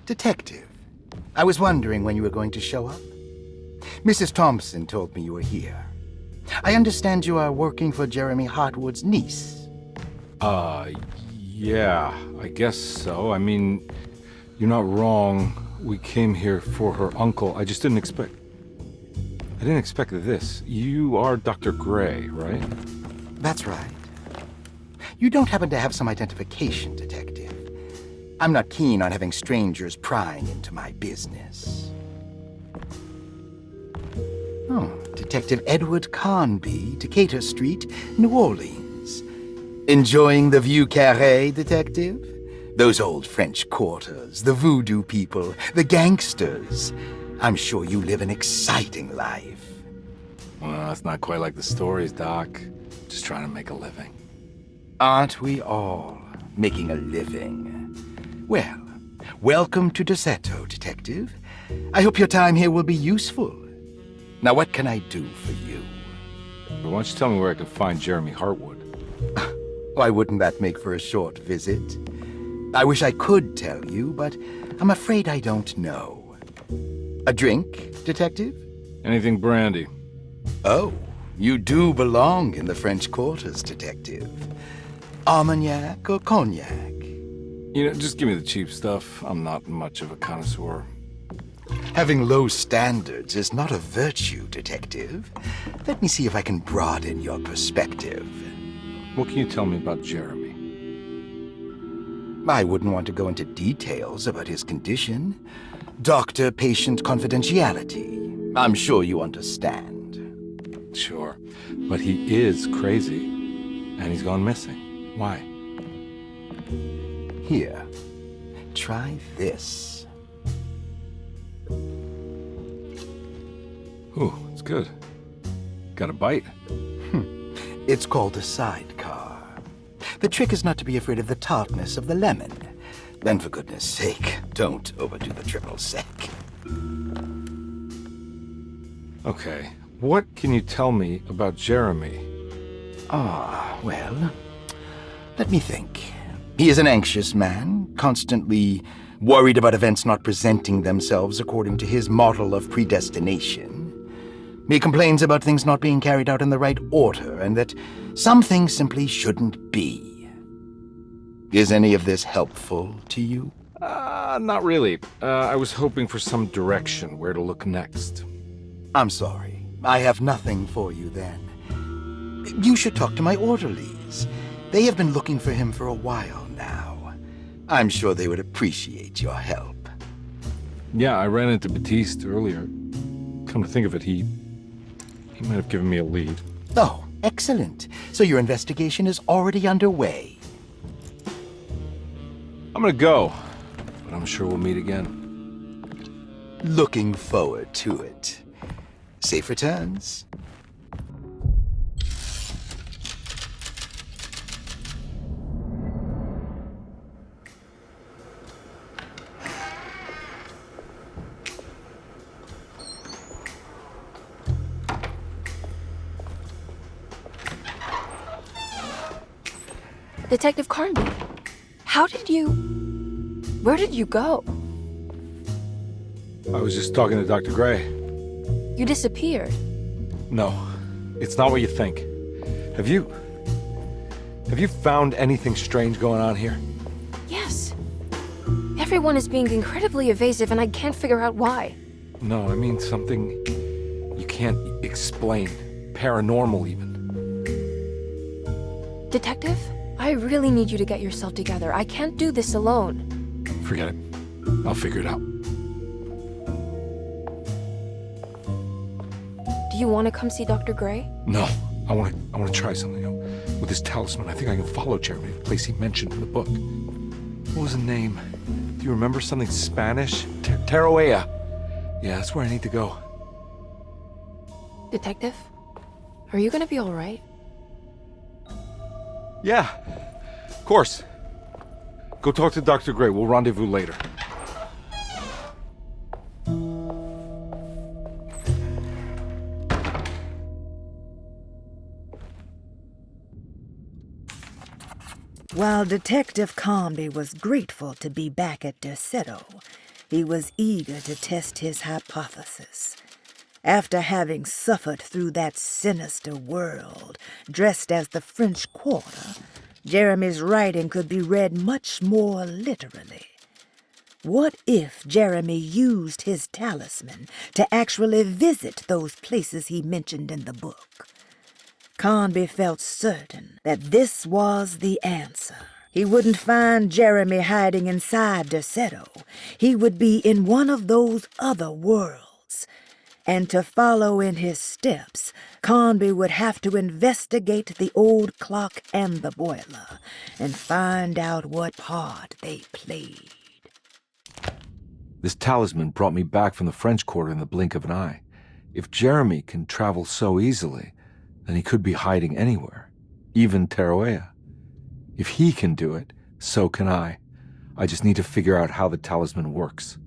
Detective, I was wondering when you were going to show up. Mrs. Thompson told me you were here. I understand you are working for Jeremy Hartwood's niece. Yeah, I guess so. I mean, you're not wrong. We came here for her uncle. I just didn't expect... I didn't expect this. You are Dr. Gray, right? That's right. You don't happen to have some identification, Detective. I'm not keen on having strangers prying into my business. Oh, Detective Edward Carnby, Decatur Street, New Orleans. Enjoying the Vieux Carré, Detective? Those old French quarters, the voodoo people, the gangsters. I'm sure you live an exciting life. Well, it's not quite like the stories, Doc. Just trying to make a living. Aren't we all making a living? Well, welcome to Deseto, Detective. I hope your time here will be useful. Now, what can I do for you? But why don't you tell me where I can find Jeremy Hartwood? Why wouldn't that make for a short visit? I wish I could tell you, but I'm afraid I don't know. A drink, Detective? Anything brandy. Oh, you do belong in the French quarters, Detective. Armagnac or cognac? You know, just give me the cheap stuff. I'm not much of a connoisseur. Having low standards is not a virtue, Detective. Let me see if I can broaden your perspective. What can you tell me about Jeremy? I wouldn't want to go into details about his condition. Doctor-patient confidentiality. I'm sure you understand. Sure, but he is crazy, and he's gone missing. Why? Here, try this. Ooh, it's good. Got a bite? It's called a sidecar. The trick is not to be afraid of the tartness of the lemon. Then, for goodness sake, don't overdo the triple sec. Okay, what can you tell me about Jeremy? Well, let me think. He is an anxious man, constantly worried about events not presenting themselves according to his model of predestination. He complains about things not being carried out in the right order, and that some things simply shouldn't be. Is any of this helpful to you? Not really. I was hoping for some direction where to look next. I'm sorry. I have nothing for you then. You should talk to my orderlies. They have been looking for him for a while now. I'm sure they would appreciate your help. Yeah, I ran into Batiste earlier. Come to think of it, he might have given me a lead. Oh, excellent. So your investigation is already underway. I'm gonna go, but I'm sure we'll meet again. Looking forward to it. Safe returns. Detective Carnby, where did you go? I was just talking to Dr. Gray. You disappeared. No, it's not what you think. Have you found anything strange going on here? Yes. Everyone is being incredibly evasive and I can't figure out why. No, I mean something you can't explain. Paranormal, even. Detective, I really need you to get yourself together. I can't do this alone. Forget it. I'll figure it out. Do you want to come see Dr. Gray? No, I want to try something. With this talisman, I think I can follow Jeremy to the place he mentioned in the book. What was the name? Do you remember something Spanish? Tarawea. Yeah, that's where I need to go. Detective, are you gonna be all right? Yeah, of course. Go talk to Dr. Gray. We'll rendezvous later. While Detective Carnby was grateful to be back at Deseto, He was eager to test his hypothesis. After having suffered through that sinister world, dressed as the French Quarter, Jeremy's writing could be read much more literally. What if Jeremy used his talisman to actually visit those places he mentioned in the book? Carnby felt certain that this was the answer. He wouldn't find Jeremy hiding inside Derceto. He would be in one of those other worlds. And to follow in his steps, Carnby would have to investigate the old clock and the boiler and find out what part they played. This talisman brought me back from the French Quarter in the blink of an eye. If Jeremy can travel so easily, then he could be hiding anywhere, even Tarawea. If he can do it, so can I. I just need to figure out how the talisman works.